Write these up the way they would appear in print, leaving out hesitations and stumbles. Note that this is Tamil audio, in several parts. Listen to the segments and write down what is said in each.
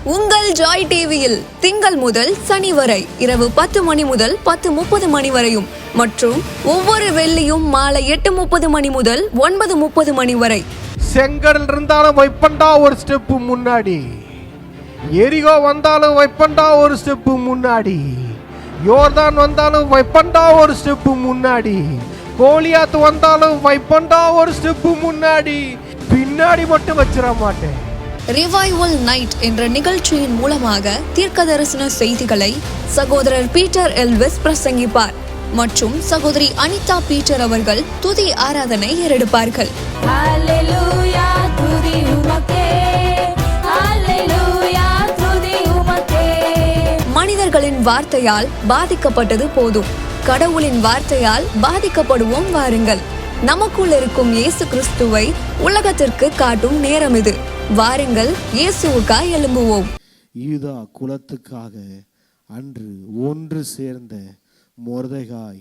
உங்கள் ஜாய் டிவியில் திங்கள் முதல் சனி வரை இரவு 10 மணி முதல் 10:30 மணி வரையும் மற்றும் ஒவ்வொரு வெள்ளியும் மாலை 8:30 மணி முதல் 9:30 மணி வரை. செங்கடல் இருந்தாலும் வைப்பண்டா ஒரு ஸ்டெப்பு முன்னாடி, எரிகோ வந்தாலும் வைப்பண்டா ஒரு ஸ்டெப்பு முன்னாடி, யோர்தான் வந்தாலும் வைப்பண்டா ஒரு ஸ்டெப்பு முன்னாடி, கோலியாத் வந்தாலும் வைப்பண்டா ஒரு ஸ்டெப்பு முன்னாடி, பின்னாடி மட்டும் வச்சிட மாட்டேன். ரிவைவல் நைட் என்ற நிகழ்ச்சியின் மூலமாக தீர்க்க தரிசன செய்திகளை சகோதரர் பீட்டர் எல்விஸ் பிரசங்கிப்பார் மற்றும் சகோதரி அனிதா பீட்டர் அவர்கள் துதி ஆராதனை ஏறெடுப்பார்கள். மனிதர்களின் வார்த்தையால் பாதிக்கப்பட்டது போதும், கடவுளின் வார்த்தையால் பாதிக்கப்படுவோம் வாருங்கள். நமக்குள் இருக்கும் இயேசு கிறிஸ்துவை உலகத்திற்கு காட்டும் நேரம் இது. வாருங்கள், இயேசுவுக்காய் எழும்புவோம். யூதா குலத்துக்காக அன்று ஒன்று சேர்ந்த மொர்தெகாய்,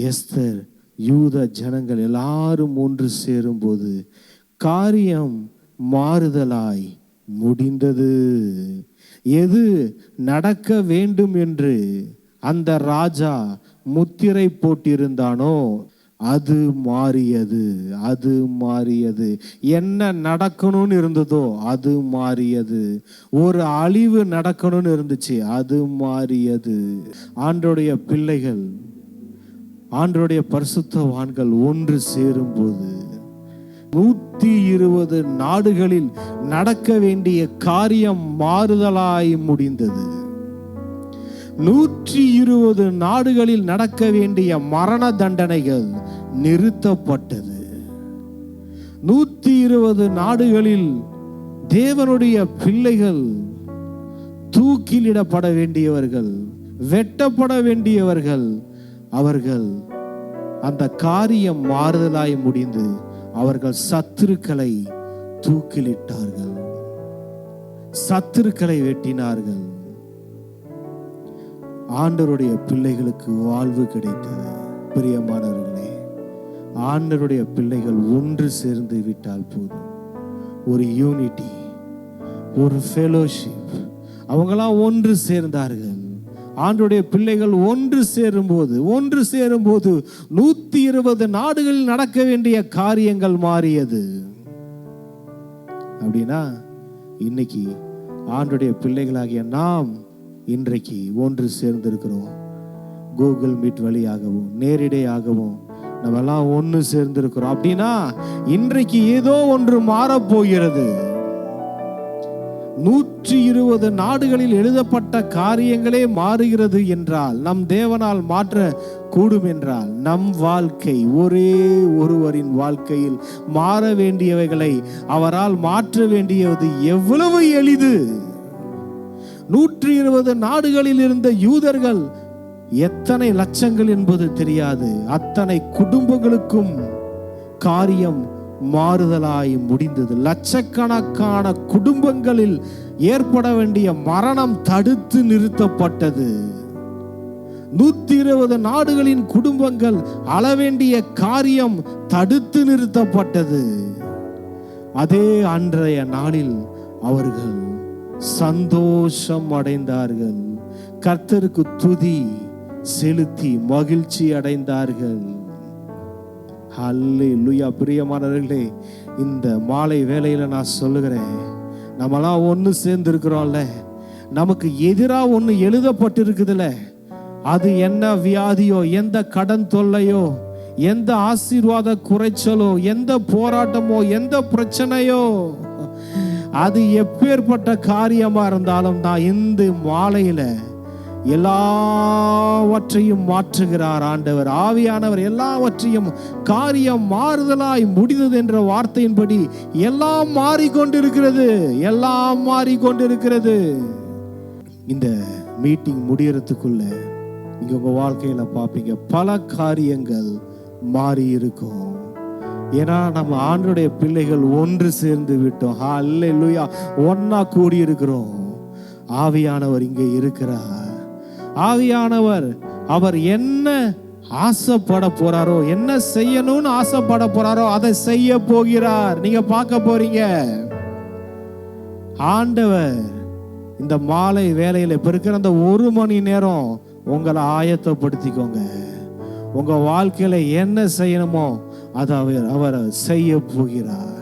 எஸ்தர், யூத ஜனங்கள் எல்லாரும் ஒன்று சேரும்போது காரியம் மாறுதலாய் முடிந்தது. எது நடக்க வேண்டும் என்று அந்த ராஜா முத்திரை போட்டிருந்தானோ அது மாறியது. அது மாறியது. என்ன நடக்கணும்னு இருந்ததோ அது மாறியது. ஒரு அழிவு நடக்கணும்னு இருந்துச்சு, அது மாறியது. ஆண்டவருடைய பிள்ளைகள், ஆண்டவருடைய பரிசுத்தவான்கள் ஒன்று சேரும்போது 120 நாடுகளில் நடக்க வேண்டிய காரியம் மாறுதலாய் முடிந்தது. 120 நாடுகளில் நடக்க வேண்டிய மரண தண்டனைகள் நிறுத்தப்பட்டது. 120 நாடுகளில் தேவனுடைய பிள்ளைகள் தூக்கிலிடப்பட வேண்டியவர்கள், வெட்டப்பட வேண்டியவர்கள், அவர்கள் அந்த காரியம் மாறுதலாய் முடிந்து அவர்கள் சத்துருக்களை தூக்கிலிட்டார்கள், சத்துருக்களை வெட்டினார்கள். ஆண்டவருடைய பிள்ளைகளுக்கு வாழ்வு கிடைத்தது. பிரியமானவர்களே, ஆண்டவருடைய பிள்ளைகள் ஒன்று சேர்ந்து விட்டால் போதும். ஒரு யூனிட்டி, ஒரு ஃபெலோஷிப். அவங்களாம் ஒன்று சேர்ந்தார்கள். ஆண்டவருடைய பிள்ளைகள் ஒன்று சேரும்போது 120 நாடுகளில் நடக்க வேண்டிய காரியங்கள் மாறியது. அப்படின்னா இன்னைக்கு ஆண்டவருடைய பிள்ளைகளாகிய நாம் இன்றைக்கு ஒன்று சேர்ந்திருக்கிறோம். கூகுள் மீட் வழியாகவும் நேரடியாகவும் நம்ம எல்லாம் ஒன்று சேர்ந்திருக்கிறோம். அப்படின்னா இன்றைக்கு ஏதோ ஒன்று மாறப்போகிறது. 120 நாடுகளில் எழுதப்பட்ட காரியங்களே மாறுகிறது என்றால், நம் தேவனால் மாற்ற கூடும் என்றால், நம் வாழ்க்கை, ஒரே ஒருவரின் வாழ்க்கையில் மாற வேண்டியவைகளை அவரால் மாற்ற வேண்டியது எவ்வளவு எளிது. 120 நாடுகளில் இருந்த யூதர்கள் எத்தனை லட்சங்கள் என்பது தெரியாது. அத்தனை குடும்பங்களுக்கும் காரியம் மாறுதலாய் முடிந்தது. லட்சக்கணக்கான குடும்பங்களில் ஏற்பட வேண்டிய மரணம் தடுத்து நிறுத்தப்பட்டது. 120 நாடுகளின் குடும்பங்கள் அழ வேண்டிய காரியம் தடுத்து நிறுத்தப்பட்டது. அதே அன்றைய நாளில் அவர்கள் சந்தோஷம் அடைந்தார்கள். கர்த்தருக்கு துதி செலுத்தி மகிழ்ச்சி அடைந்தார்கள். ஹல்லேலூயா. பிரியமானவர்களே, இந்த மாலை வேளையில நான் சொல்லுகிறேன், நம்மளாம் ஒன்று சேர்ந்து இருக்கிறோம்ல, நமக்கு எதிராக ஒன்று எழுதப்பட்டிருக்குதுல, அது என்ன வியாதியோ, எந்த கடன் தொல்லையோ, எந்த ஆசீர்வாத குறைச்சலோ, எந்த போராட்டமோ, எந்த பிரச்சனையோ, அது எப்பேற்பட்ட காரியமா இருந்தாலும் நான் இந்த மாலையில எல்லாவற்றையும் மாற்றுகிறார் ஆண்டவர். ஆவியானவர் எல்லாவற்றையும் காரியம் மாறுதலாய் முடிந்தது என்ற வார்த்தையின்படி எல்லாம் மாறிக்கொண்டிருக்கிறது, எல்லாம் மாறிக்கொண்டிருக்கிறது. இந்த மீட்டிங் முடியறதுக்குள்ள நீங்க உங்க வாழ்க்கையில பாப்பீங்க பல காரியங்கள் மாறி இருக்கும். ஏன்னா நம்ம ஆண்டவருடைய பிள்ளைகள் ஒன்று சேர்ந்து விட்டோம். ஹல்லேலூயா. ஒன்னா கூடி இருக்கிறோம். ஆவியானவர் இங்கே இருக்கிறார். ஆவியானவர் அவர் என்ன ஆசைப்பட போறாரோ, என்ன செய்யணும்னு ஆசைப்பட போறாரோ அதை செய்ய போகிறார். நீங்க பார்க்க போறீங்க. ஆண்டவர் இந்த மாலை வேலையில் இப்போ இருக்கிற அந்த 1 மணி நேரம் உங்களை ஆயத்தப்படுத்திக்கோங்க. உங்க வாழ்க்கையில என்ன செய்யணுமோ அதை அவர் செய்ய போகிறார்.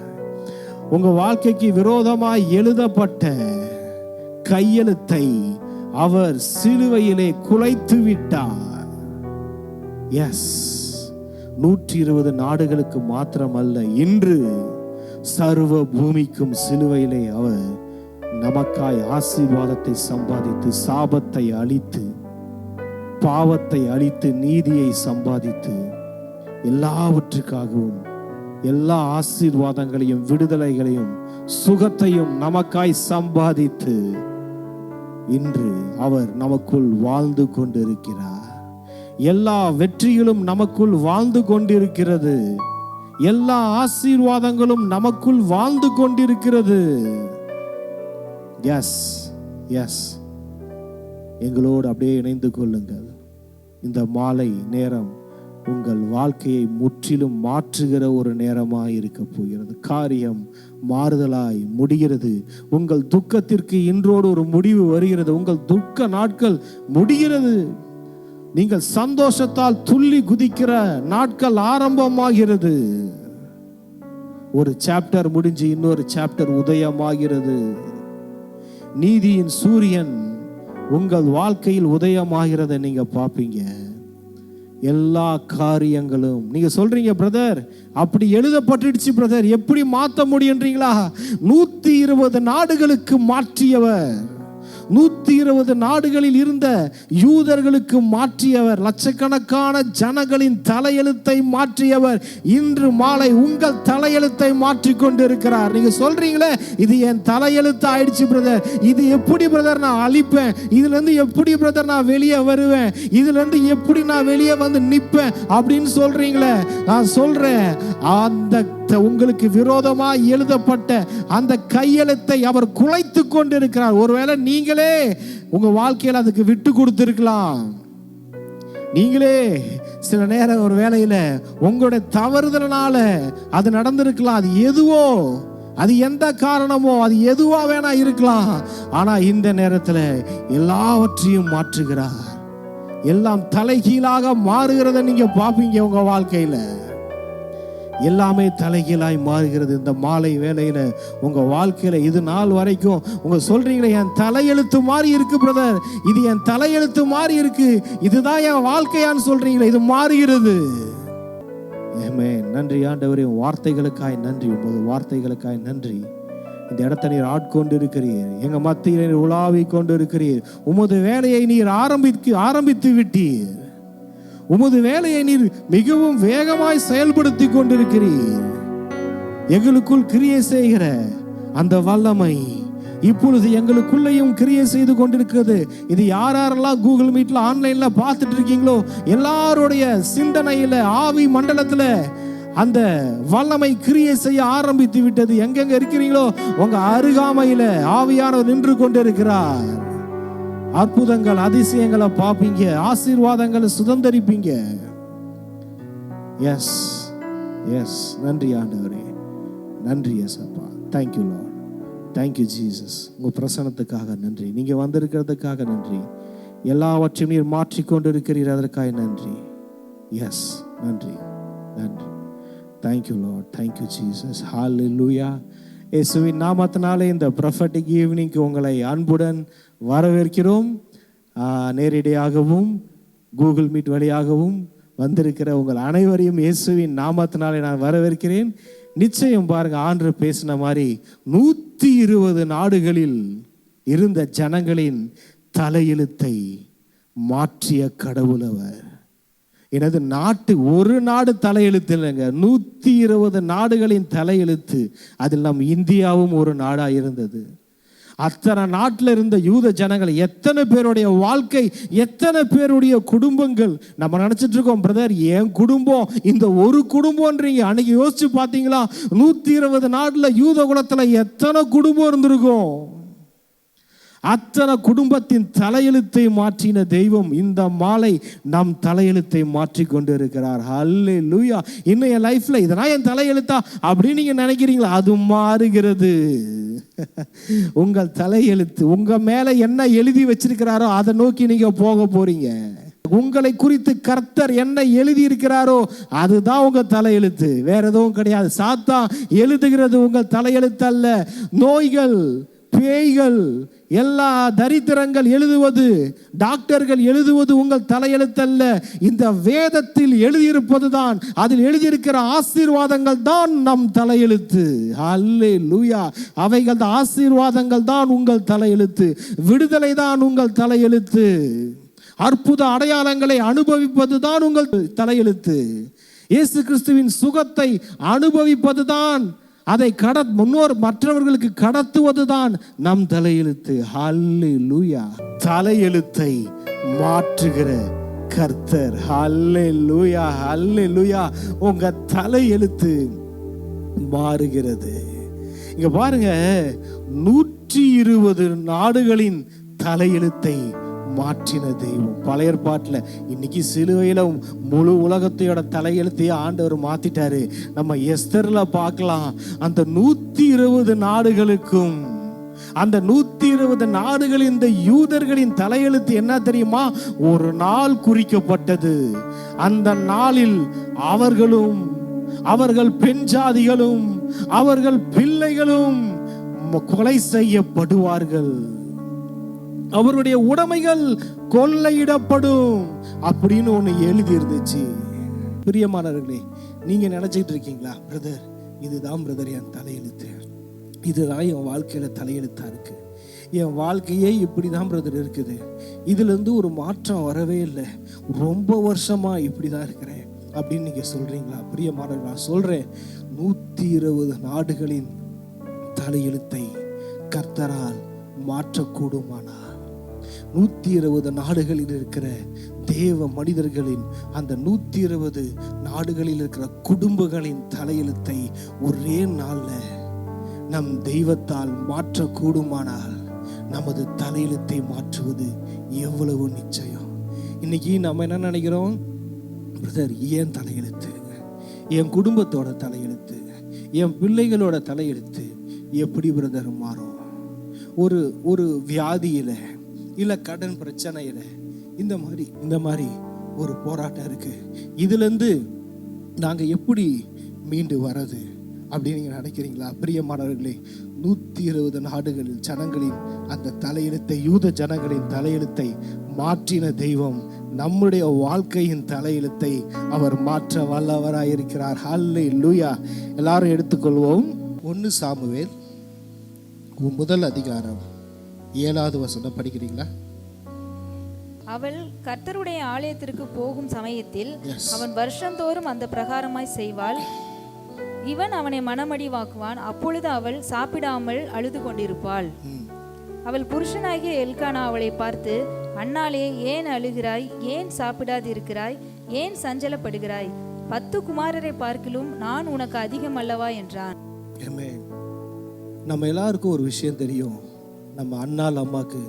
உங்க வாழ்க்கைக்கு விரோதமாய் எழுதப்பட்ட கையெழுத்தை அவர் சிலுவையிலே குலைத்து விட்டார். எஸ், 120 நாடுகளுக்கு மாத்திரமல்ல, இன்று சர்வ பூமிக்கும் சிலுவையிலே அவர் நமக்காய் ஆசீர்வாதத்தை சம்பாதித்து, சாபத்தை அழித்து, பாவத்தை அழித்து, நீதியை சம்பாதித்து, எல்லாவற்றுக்காகவும் எல்லா ஆசீர்வாதங்களையும், விடுதலைகளையும், சுகத்தையும் நமக்காய் சம்பாதித்து இன்று அவர் நமக்குள் வாழ்ந்து கொண்டிருக்கிறார். எல்லா வெற்றிகளும் நமக்குள் வாழ்ந்து கொண்டிருக்கிறது. எல்லா ஆசீர்வாதங்களும் நமக்குள் வாழ்ந்து கொண்டிருக்கிறது. எஸ் எஸ், எங்களோடு அப்படியே இணைந்து கொள்ளுங்கள். இந்த மாலை நேரம் உங்கள் வாழ்க்கையை முற்றிலும் மாற்றுகிற ஒரு நேரமாய் இருக்க போகிறது. காரியம் மாறுதலாய் முடிகிறது. உங்கள் துக்கத்திற்கு இன்றோடு ஒரு முடிவு வருகிறது. உங்கள் துக்க நாட்கள் முடிகிறது. நீங்கள் சந்தோஷத்தால் துள்ளி குதிக்கிற நாட்கள் ஆரம்பமாகிறது. ஒரு சாப்டர் முடிஞ்சு இன்னொரு சாப்டர் உதயமாகிறது. நீதியின் சூரியன் உங்கள் வாழ்க்கையில் உதயமாகிறத நீங்க பார்ப்பீங்க. எல்லா காரியங்களும் நீங்க சொல்றீங்க, பிரதர் அப்படி எழுதப்பட்டுடுச்சு பிரதர், எப்படி மாற்ற முடியுன்றீங்களா? 120 நாடுகளுக்கு மாற்றியவர், 120 நாடுகளில் இருந்த யூதர்களுக்கு மாற்றியவர், லட்சக்கணக்கான ஜனங்களின் தலையெழுத்தை மாற்றியவர் இன்று மாலை உங்கள் தலையெழுத்தை மாற்றி கொண்டிருக்கிறார். நீங்க சொல்றீங்களே, இது என் தலையெழுத்து ஆயிடுச்சு பிரதர், இது எப்படி பிரதர் நான் அழிப்பேன், இதுல இருந்து எப்படி பிரதர் நான் வெளியே வருவேன், இதுல இருந்து எப்படி நான் வெளியே வந்து நிற்பேன் அப்படின்னு சொல்றீங்களே, நான் சொல்றேன், அந்த உங்களுக்கு விரோதமாக எழுதப்பட்ட அந்த கையெழுத்தை அவர் குலைத்து கொண்டிருக்கிறார். ஒருவேளை நீங்களே உங்க வாழ்க்கையில் அதுக்கு விட்டு கொடுத்திருக்கலாம். நீங்களே சில நேரம் ஒரு வேளையில உங்களுடைய தவறுதலனால அது நடந்திருக்கலாம். அது எதுவோ, அது எந்த காரணமோ, அது எதுவா வேணா இருக்கலாம். ஆனா இந்த நேரத்தில் எல்லாவற்றையும் மாற்றுகிறார். எல்லாம் தலைகீழாக மாறுகிறத நீங்க பாப்பீங்க. உங்க வாழ்க்கையில எல்லாமே தலைகீழாய் மாறுகிறது. இந்த மாலை வேளையில உங்க வாழ்க்கையில இது நாள் வரைக்கும் உங்க சொல்றீங்களே, என் தலையெழுத்து மாறி இருக்கு பிரதர், இது என் தலையெழுத்து மாறி இருக்கு, இதுதான் என் வாழ்க்கையான்னு சொல்றீங்களே, இது மாறுகிறது. ஆமென். நன்றி ஆண்டவரே, வார்த்தைகளுக்காய் நன்றி, உமது வார்த்தைகளுக்காய் நன்றி. இந்த இடத்தை நீர் ஆட்கொண்டு இருக்கிறீர், எங்க மத்தியில் நீர் உலாவி கொண்டு இருக்கிறீர். உமது வேலையை நீர் ஆரம்பித்து விட்டீர். உமது வேலையை நீர் மிகவும் வேகமாய் செயல்படுத்தி கொண்டிருக்கிறீர். எங்களுக்குள் கிரியை செய்கிற அந்த வல்லமை இப்பொழுது எங்களுக்குள்ளேயும் கிரியை செய்து கொண்டிருக்கிறது. இது யாரெல்லாம் கூகுள் மீட்ல ஆன்லைன்ல பார்த்துட்டு இருக்கீங்களோ, எல்லாருடைய சிந்தனையில, ஆவி மண்டலத்துல அந்த வல்லமை கிரியை செய்ய ஆரம்பித்து விட்டது. எங்கெங்க இருக்கிறீங்களோ உங்க அருகாமையில ஆவியானவர் நின்று கொண்டிருக்கிறார். அற்புதங்கள், அதிசயங்களை பார்ப்பீங்க, ஆசீர்வாதங்களை சுதந்தரிப்பீங்க. எஸ் எஸ், நன்றி ஆண்டவரே, நன்றி ஏசப்பா. Thank you Lord, thank you Jesus. உங்க பிரசனத்துக்காக நன்றி, நீங்க வந்திருக்கிறதுக்காக நன்றி, எல்லாவற்றையும் நீர் மாற்றிக்கொண்டு இருக்கிறீர், அதற்காக நன்றி. எஸ், நன்றி நன்றி. Thank you Lord, thank you Jesus. Hallelujah. இயேசுவின் நாமத்தினாலே இந்த ப்ரொஃபட்டிக் ஈவினிங்க்கு உங்களை அன்புடன் வரவேற்கிறோம். நேரடியாகவும் கூகுள் மீட் வழியாகவும் வந்திருக்கிற உங்கள் அனைவரையும் இயேசுவின் நாமத்தினாலே நான் வரவேற்கிறேன். நிச்சயம் பாருங்க, ஆண்டவர் பேசின மாதிரி 120 நாடுகளில் இருந்த ஜனங்களின் தலையெழுத்தை மாற்றிய கடவுள் அவர். எனது நாட்டு ஒரு நாடு தலையெழுத்து இல்லைங்க, 120 நாடுகளின் தலையெழுத்து. அதில் நம் இந்தியாவும் ஒரு நாடா இருந்தது. அத்தனை நாட்டில் இருந்த யூத ஜனங்கள், எத்தனை பேருடைய வாழ்க்கை, எத்தனை பேருடைய குடும்பங்கள். நம்ம நினைச்சிட்டு இருக்கோம், பிரதர் என் குடும்பம் இந்த ஒரு குடும்பம்ன்றீங்க. அன்னைக்கு யோசிச்சு பார்த்தீங்களா, 120 நாட்டில் யூத குலத்தில் எத்தனை குடும்பம் இருந்திருக்கும். அத்தனை குடும்பத்தின் தலையெழுத்தை மாற்றின தெய்வம் இந்த மாலை நம் தலையெழுத்தை மாற்றி கொண்டு இருக்கிறார். ஹல்லேலூயா. இன்னும் என் லைஃப்ல இதெல்லாம் என் தலையெழுத்தா அப்படின்னு நீங்க நினைக்கிறீங்களா? அது மாறுகிறது. உங்கள் தலையெழுத்து, உங்க மேல என்ன எழுதி வச்சிருக்கிறாரோ அதை நோக்கி நீங்க போக போறீங்க. உங்களை குறித்து கர்த்தர் என்ன எழுதி இருக்கிறாரோ அதுதான் உங்க தலையெழுத்து, வேற எதுவும் கிடையாது. சாத்தான் எழுதுகிறது உங்கள் தலையெழுத்து அல்ல. நோய்கள், பேய்கள், எல்லா தரித்திரங்கள் எழுதுவது, டாக்டர்கள் எழுதுவது உங்கள் தலையெழுத்தல்ல. இந்த வேதத்தில் எழுதியிருப்பதுதான், அதில் எழுதியிருக்கிற ஆசீர்வாதங்கள் தான் நம் தலையெழுத்து. அல்லேலூயா. அவைகள் ஆசீர்வாதங்கள் தான் உங்கள் தலையெழுத்து. விடுதலை தான் உங்கள் தலையெழுத்து. அற்புத அடையாளங்களை அனுபவிப்பது தான் உங்கள் தலையெழுத்து. இயேசு கிறிஸ்துவின் சுகத்தை அனுபவிப்பது தான், அதை முன்னோர் மற்றவர்களுக்கு கடத்துவதுதான் நம் தலையெழுத்து. ஹல்லேலூயா. தலையெழுத்தை மாற்றுகிற கர்த்தர். ஹல்லேலூயா, ஹல்லேலூயா. உங்க தலையெழுத்து மாறுகிறது. இங்க பாருங்க, 120 நாடுகளின் தலையெழுத்தை மாற்றின தெய்வம். பழைய ஏற்பாட்டுல இன்னைக்கு சிலுவையில முழு உலகத்தையோட தலையெழுத்தையே ஆண்டவர் மாத்திட்டாரு. நம்ம எஸ்தர்ல பார்க்கலாம், அந்த 120 நாடுகளுக்கும், அந்த 120 நாடுகளின் இந்த யூதர்களின் தலையெழுத்து என்ன தெரியுமா? ஒரு நாள் குறிக்கப்பட்டது. அந்த நாளில் அவர்களும், அவர்கள் பெண் ஜாதிகளும், அவர்கள் பிள்ளைகளும் கொலை செய்யப்படுவார்கள். அவருடைய உடைமைகள் கொள்ளையிடப்படும் அப்படின்னு ஒண்ணு எழுதி இருந்துச்சு. பிரியமானவர்களே, நீங்க நினைச்சிட்டு இருக்கீங்களா, பிரதர் இதுதான் பிரதர் என் தலையெழுத்து, இதுதான் என் வாழ்க்கையில தலையெழுத்தா இருக்கு, என் வாழ்க்கையே இப்படிதான் பிரதர் இருக்குது, இதுல இருந்து ஒரு மாற்றம் வரவே இல்லை, ரொம்ப வருஷமா இப்படிதான் இருக்கிறேன் அப்படின்னு நீங்க சொல்றீங்களா? பிரியமானவர்களே, நான் சொல்றேன், 120 நாடுகளின் தலையெழுத்தை கர்த்தரால் மாற்றக்கூடுமானால், 120 நாடுகளில் இருக்கிற தேவ மனிதர்களின், அந்த 120 நாடுகளில் இருக்கிற குடும்பங்களின் தலையெழுத்தை ஒரே நாள்ல நம் தெய்வத்தால் மாற்றக்கூடுமானால், நமது தலையெழுத்தை மாற்றுவது எவ்வளவு நிச்சயம். இன்னைக்கு நம்ம என்ன நினைக்கிறோம், பிரதர் என் தலையெழுத்து, என் குடும்பத்தோட தலையெழுத்து, என் பிள்ளைகளோட தலையெழுத்து எப்படி பிரதர் மாறும்? ஒரு வியாதியில, இல்ல கடன் பிரச்சனையில, இந்த மாதிரி ஒரு போராட்டம் இருக்கு, இதுல இருந்து நாங்க எப்படி மீண்டு வர்றது அப்படின்னு நீங்க நினைக்கிறீங்களா? பிரியமானவர்களே, 120 நாடுகளில் ஜனங்களின் அந்த தலையெழுத்தை, யூத ஜனங்களின் தலையெழுத்தை மாற்றின தெய்வம் நம்முடைய வாழ்க்கையின் தலையெழுத்தை அவர் மாற்ற வல்லவராயிருக்கிறார். ஹல்லேலூயா. எல்லாரும் எடுத்துக்கொள்வோம். 1 சாமுவேல் 1 அதிகாரம் 7வது வசனம் படிக்கிறீங்களா? அவள் கர்த்தருடைய ஆலயத்திற்கு போகும் சமயத்தில் அவன் வருஷந்தோறும் அந்த பிரகாரமாய் செய்வாள். இவன் அவனை மனமடிவாக்குவான். அப்பொழுது அவள் சாப்பிடாமல் அழுது கொண்டிருப்பாள். அவள் புருஷனாகிய எல்கானா அவளை பார்த்து, அன்னாளே, ஏன் அழுகிறாய்? ஏன் சாப்பிடாதிருக்கிறாய்? ஏன் சஞ்சலப்படுகிறாய்? 10 குமாரரை பார்க்கிலும் நான் உனக்கு அதிகம் அல்லவா என்றான். நம்ம எல்லாருக்கும் ஒரு விஷயம் தெரியும், நம்ம அண்ணாள் அம்மாக்கு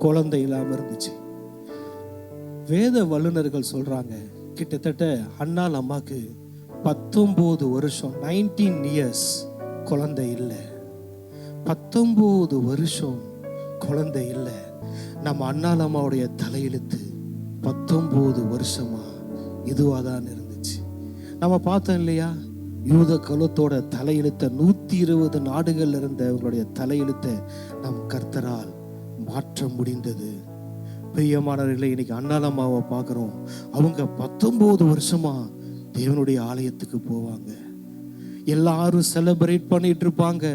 குழந்தை இல்லாம இருந்துச்சு. வேத வல்லுநர்கள் சொல்றாங்க, கிட்டத்தட்ட அண்ணாள் அம்மாக்கு 19 வருஷம், 19 இயர்ஸ் குழந்தை இல்லை. 19 வருஷம் குழந்தை இல்லை. நம்ம அண்ணாள் அம்மாவுடைய தலையெழுத்து 19 வருஷமா இதுவாக தான் இருந்துச்சு. நம்ம பார்த்தோம் இல்லையா, யூத குலத்தோட தலையெழுத்த 120 நாடுகள்ல இருந்தவங்களுடைய தலையெழுத்தை நம் கர்த்தரால் மாற்ற முடிந்தது. பிரியமானவர்களே, இன்னைக்கு அண்ணாள் அம்மாவை பார்க்குறோம். அவங்க 19 வருஷமா தேவனுடைய ஆலயத்துக்கு போவாங்க. எல்லாரும் செலிப்ரேட் பண்ணிட்டு இருப்பாங்க.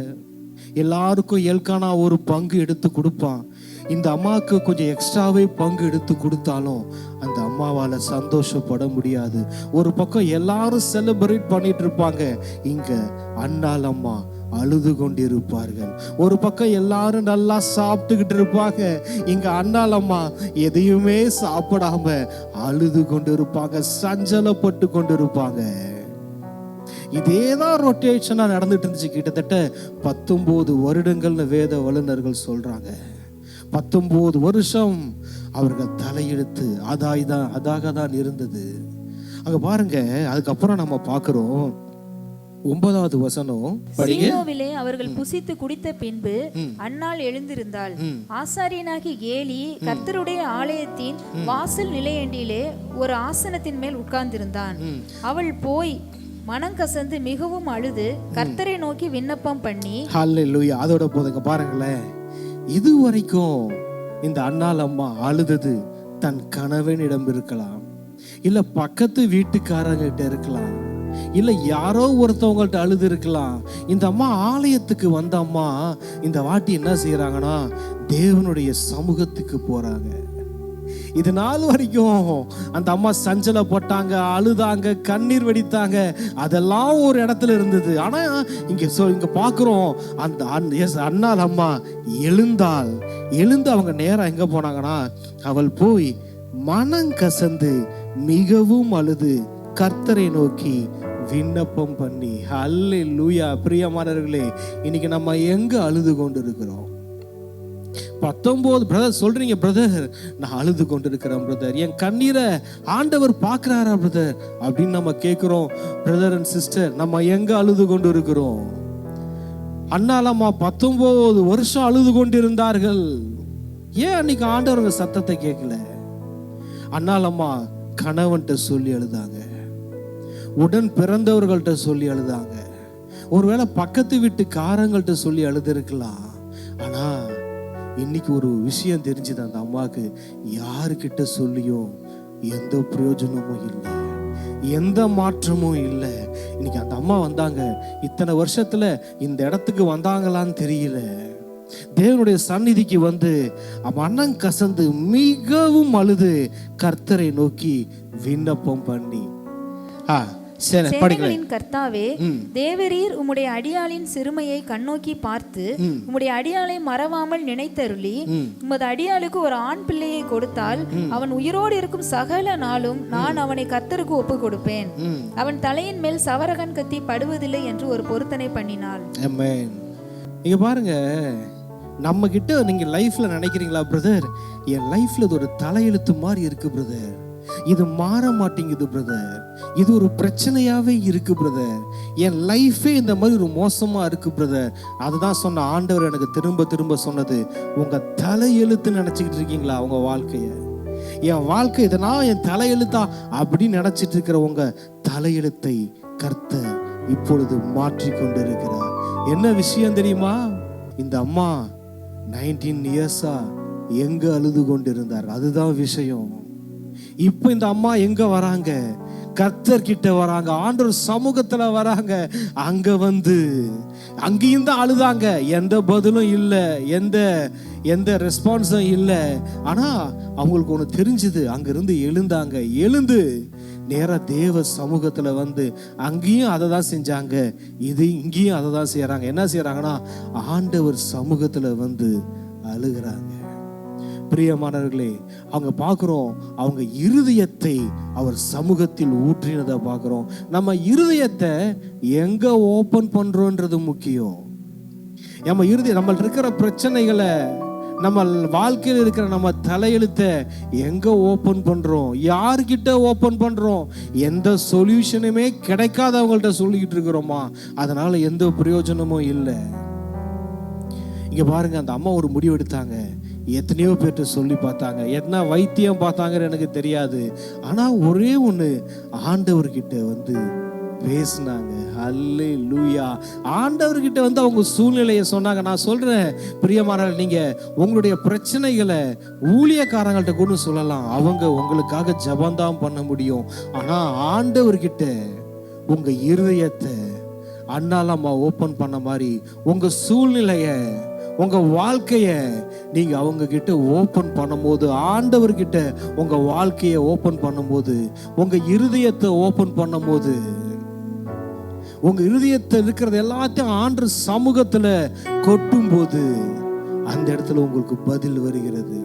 எல்லாருக்கும் எல்கானா ஒரு பங்கு எடுத்து கொடுப்பான். இந்த அம்மாவுக்கு கொஞ்சம் எக்ஸ்ட்ராவே பங்கு எடுத்து கொடுத்தாலும் அந்த அம்மாவால சந்தோஷப்பட முடியாது. ஒரு பக்கம் எல்லாரும் செலிப்ரேட் பண்ணிட்டு இருப்பாங்க, இங்க அண்ணாள் அம்மா அழுது கொண்டிருப்பார்கள். ஒரு பக்கம் எல்லாரும் நல்லா சாப்பிட்டுக்கிட்டு இருப்பாங்க, இங்க அண்ணாள் அம்மா எதையுமே சாப்பிடாம அழுது கொண்டிருப்பாங்க, சஞ்சலப்பட்டு கொண்டிருப்பாங்க. இதேதான் ரொட்டேஷனா நடந்துட்டு இருந்துச்சு கிட்டத்தட்ட 19 வருடங்கள்னு வேத வல்லுநர்கள் சொல்றாங்க. 19 வருஷம் அவர்கள் தலையெழுத்து அதாக தான் இருந்தது. அங்க பாருங்க, அதுக்கப்புறம் நம்ம பார்க்கிறோம் 9வது வசனம் படிங்க. சீலோவிலே அவர்கள் புசித்து குடித்த பின்பு அன்னாள் எழுந்திருந்தாள். ஆசாரியனாகி ஏலி கர்த்தருடைய ஆலயத்தின் வாசல் நிலையண்டிலே ஒரு ஆசனத்தின் மேல் உட்கார்ந்திருந்தான். அவள் போய் மனங்கசந்து மிகவும் அழுது கர்த்தரை நோக்கி விண்ணப்பம் பண்ணி. ஹல்லேலூயா. அதோட போதுங்க பாருங்களேன், இதுவரைக்கும் இந்த அன்னாள் அம்மா அழுதது தன் கணவனிடம் இருக்கலாம், இல்ல பக்கத்து வீட்டுக்காரங்கிட்ட இருக்கலாம், இல்ல யாரோ ஒருத்தவங்கள்ட்ட அழுது இருக்கலாம். இந்த அம்மா ஆலயத்துக்கு வந்த அம்மா இந்த வாட்டி என்ன செய்யறாங்கன்னா தேவனுடைய சமூகத்துக்கு போறாங்க. இது நாள் வரைக்கும் அந்த அம்மா சஞ்சலப்பட்டாங்க, அழுதாங்க, கண்ணீர் வெடித்தாங்க, அதெல்லாம் ஒரு இடத்துல இருந்தது. ஆனா இங்க பாக்குறோம், அந்த அன்னாள் அம்மா எழுந்து அவங்க நேரம் எங்க போனாங்கன்னா, அவள் போய் மனம் கசந்து மிகவும் அழுது கர்த்தரை நோக்கி விண்ணப்பம் பண்ணி. ஹல்லேலூயா. பிரியமானவர்களே, இன்னைக்கு நம்ம எங்க அழுது கொண்டு இருக்கிறோம்? 19 பிரதர் சொல்றீங்க, பிரதர் நான் அழுது கொண்டு இருக்கிறேன் பிரதர், என் கண்ணீரை ஆண்டவர் பார்க்கிறாரா பிரதர் அப்படின்னு நம்ம கேட்கிறோம். பிரதர் அண்ட் சிஸ்டர், நம்ம எங்க அழுது கொண்டு இருக்கிறோம்? அண்ணாலம்மா 19 வருஷம் அழுது கொண்டு இருந்தார்கள். ஏன் அன்னைக்கு ஆண்டவருங்க சத்தத்தை கேட்கல? அண்ணாலம்மா கணவன்கிட்ட சொல்லி அழுதாங்க, உடன் பிறந்தவர்கள்ட்ட சொல்லி அழுதாங்க, ஒருவேளை பக்கத்து வீட்டுக்காரங்கள்ட்ட சொல்லி அழுதுருக்கலாம். ஆனா இன்னைக்கு ஒரு விஷயம் தெரிஞ்சது, அந்த அம்மாவுக்கு யாருக்கிட்ட சொல்லியும் எந்த பிரயோஜனமும் இல்லை, எந்த மாற்றமும் இல்லை. இன்னைக்கு அந்த அம்மா வந்தாங்க, இத்தனை வருஷத்துல இந்த இடத்துக்கு வந்தாங்களான்னு தெரியல. தேவனுடைய சந்நிதிக்கு வந்து மனம் கசந்து மிகவும் அழுது கர்த்தரை நோக்கி விண்ணப்பம் பண்ணி. சேனைகளின் கர்த்தாவே, தேவரீர் உம்முடைய அடியாளின் சிறுமையை கண்ணோக்கி பார்த்து உம்முடைய அடியாளை மறவாமல் நினைத்தருளி உமது அடியாளுக்கு ஒரு ஆண் பிள்ளையை கொடுத்தால் அவன் உயிரோடு இருக்கும் சகல நாளும் நான் அவனை கர்த்தருக்கு ஒப்பு கொடுப்பேன். அவன் தலையின் மேல் சவரகன் கத்தி படுவதில்லை என்று ஒரு பொருத்தனை பண்ணினாள். ஆமென். இங்க பாருங்க, நம்ம கிட்ட நீங்க லைஃப்ல நினைக்கிறீங்களா, பிரதர் என் லைஃப்ல இது ஒரு தலையெழுத்து மாதிரி இருக்கு பிரதர், இது மாற மாட்டேங்குது பிரதர், இது ஒரு பிரச்சனையாவே இருக்கு பிரதர், என் லைஃபே இந்த மாதிரி ஒரு மோசமா இருக்கு பிரதர். அதுதான் சொன்ன ஆண்டவர் எனக்கு திரும்ப திரும்ப சொன்னது, உங்க தலையெழுத்து நினைச்சுக்கிட்டு இருக்கீங்களா உங்க வாழ்க்கைய? என் வாழ்க்கை இதனால் என் தலையெழுத்தா அப்படின்னு நினைச்சிட்டு இருக்கிற உங்க தலையெழுத்தை கர்த்தர் இப்பொழுது மாற்றி கொண்டிருக்கிறார். என்ன விஷயம் தெரியுமா? இந்த அம்மா 19 இயர்ஸா எங்க அழுது கொண்டிருந்தார், அதுதான் விஷயம். இப்ப இந்த அம்மா எங்க வராங்க? கர்த்தர் கிட்ட வராங்க, ஆண்டவர் சமூகத்துல வராங்க. அங்க வந்து அங்கேயும் தான் அழுதாங்க, எந்த பதிலும் இல்லை, எந்த ரெஸ்பான்ஸும் இல்லை. ஆனா அவங்களுக்கு ஒண்ணு தெரிஞ்சது, அங்கிருந்து எழுந்து நேரா தேவ சமூகத்துல வந்து அங்கேயும் அதை தான் செஞ்சாங்க, இங்கேயும் அதை தான் செய்யறாங்க. என்ன செய்யறாங்கன்னா ஆண்டவர் சமூகத்துல வந்து அழுகிறாங்க. பிரியமானவர்களே, அவங்க பார்க்கிறோம், அவங்க இருதயத்தை அவர் சமூகத்தில் ஊற்றினதை பார்க்கிறோம். நம்ம இருதயத்தை எங்க ஓபன் பண்றோன்றது முக்கியம். நம்ம இருதயம், நம்மள்ட்ட இருக்கிற பிரச்சனைகளை, நம்ம வாழ்க்கையில் இருக்கிற நம்ம தலையெழுத்தை எங்க ஓபன் பண்றோம், யார்கிட்ட ஓபன் பண்றோம்? எந்த சொல்யூஷனுமே கிடைக்காதவங்கள்ட்ட சொல்லிக்கிட்டு இருக்கிறோமா? அதனால எந்த பிரயோஜனமும் இல்லை. இங்க பாருங்க, அந்த அம்மா ஒரு முடிவு எடுத்தாங்க. எத்தனையோ பேர்கிட்ட சொல்லி பார்த்தாங்க, என்ன வைத்தியம் பார்த்தாங்கன்னு எனக்கு தெரியாது. ஆனா ஒரே ஒண்ணு, ஆண்டவர்கிட்ட வந்து பேசினாங்க. ஹல்லேலூயா. ஆண்டவர்கிட்ட வந்து அவங்க சூழ்நிலையை சொன்னாங்க. நான் சொல்றேன் பிரியமானவர்களே, நீங்க உங்களுடைய பிரச்சனைகளை ஊழியக்காரங்கள்ட்ட கூட சொல்லலாம், அவங்க உங்களுக்காக ஜெபம்தான் பண்ண முடியும். ஆனா ஆண்டவர்கிட்ட உங்க இருதயத்தை அண்ணாலம்மா ஓபன் பண்ண மாதிரி உங்க சூழ்நிலைய, உங்க வாழ்க்கைய நீங்க அவங்க கிட்ட ஓபன் பண்ணும்போது, ஆண்டவர்கிட்ட உங்க வாழ்க்கையை ஓபன் பண்ணும்போது, உங்க இருதயத்தை ஓபன் பண்ணும்போது, உங்க இருதயத்தில் இருக்கிறது எல்லாத்தையும் ஆண்டவர் சமூகத்துல கொட்டும் போது அந்த இடத்துல உங்களுக்கு பதில் வருகிறது.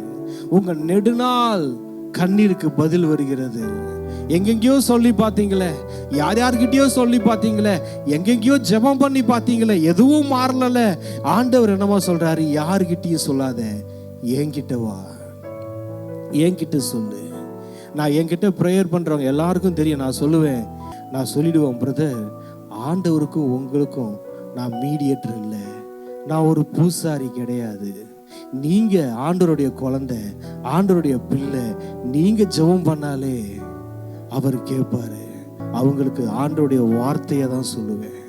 உங்க நெடுநாள் கண்ணீருக்கு பதில் வருகிறது. எங்கெங்கயோ சொல்லி பார்த்தீங்களே, யார்கிட்டயோ சொல்லி பார்த்தீங்களே, எங்கெங்கயோ ஜெபம் பண்ணி பார்த்தீங்களே, எதுவும் மாறல. ஆண்டவர் என்னமா சொல்றாரு? யார்கிட்டயும் சொல்லாத, என்கிட்ட வா, என்கிட்ட சொல்லு. நான் என்கிட்ட ப்ரேயர் பண்றவங்க எல்லாருக்கும் தெரியும். நான் சொல்லுவேன், நான் சொல்லிடுவேன், பிரதர், ஆண்டவருக்கும் உங்களுக்கும் நான் மீடியேட்டர் இல்லை, நான் ஒரு பூசாரி கிடையாது. நீங்க ஆண்டவருடைய குழந்தை, ஆண்டவருடைய பிள்ளை. நீங்க ஜெபம் பண்ணாலே அவர் கேட்பாரு. அவங்களுக்கு ஆண்டவருடைய வார்த்தையை தான் சொல்லுவேன்.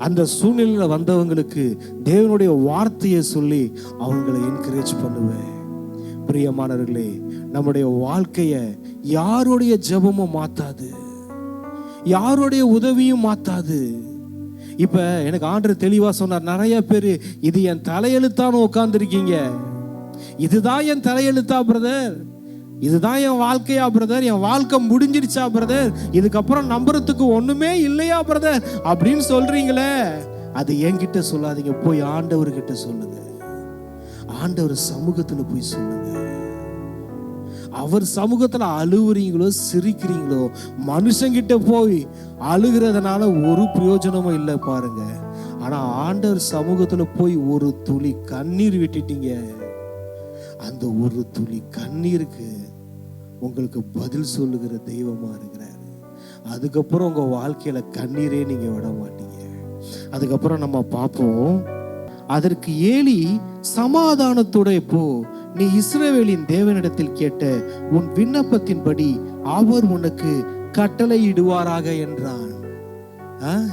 அந்த சூழ்நிலையில வந்தவங்களுக்கு தேவனுடைய வார்த்தையை சொல்லி அவங்களை என்கரேஜ் பண்ணுவேன். பிரியமானவர்களே, நம்முடைய வாழ்க்கைய யாருடைய ஜெபமும் மாத்தாது, யாருடைய உதவியும் மாத்தாது. இப்ப எனக்கு ஆண்டவர் தெளிவா சொன்னார், நிறைய பேரு இது என் தலையெழுத்தான்னு உட்கார்ந்துருக்கீங்க. இதுதான் என் தலையெழுத்தா பிரதர், இதுதான் என் வாழ்க்கையா பிரதர், என் வாழ்க்கை முடிஞ்சிருச்சா பிரதர், இதுக்கப்புறம் நம்புறதுக்கு ஒண்ணுமே இல்லையா பிரதர் அப்படின்னு சொல்றீங்களே, அது என்கிட்ட சொல்லாதீங்க, போய் ஆண்டவர்கிட்ட சொல்லுங்க. ஆண்டவர் சமூகத்துல போய் சொல்லுங்க. அவர் சமூகத்துல அழுவுறீங்களோ சிரிக்கிறீங்களோ, மனுஷங்கிட்ட போய் அழுகிறதுனால ஒரு பிரயோஜனமும் இல்லை பாருங்க. ஆனா ஆண்டவர் சமூகத்துல போய் ஒரு துளி கண்ணீர் விட்டுட்டீங்க, அந்த ஒரு துளி கண்ணீருக்கு உங்களுக்கு பதில் சொல்லுகிற தெய்வமா இருக்கிறாரு. அதுக்கப்புறம் உங்க வாழ்க்கையில கண்ணீரே நீங்க விட மாட்டீங்க. அதுக்கப்புறம் நம்ம பார்ப்போம், அதற்கு ஏலி சமாதானத்தோட போ, நீ இஸ்ரவேலின் தேவனிடத்தில் கேட்ட உன் விண்ணப்பத்தின்படி அவர் உனக்கு கட்டளையிடுவாராக என்றான்.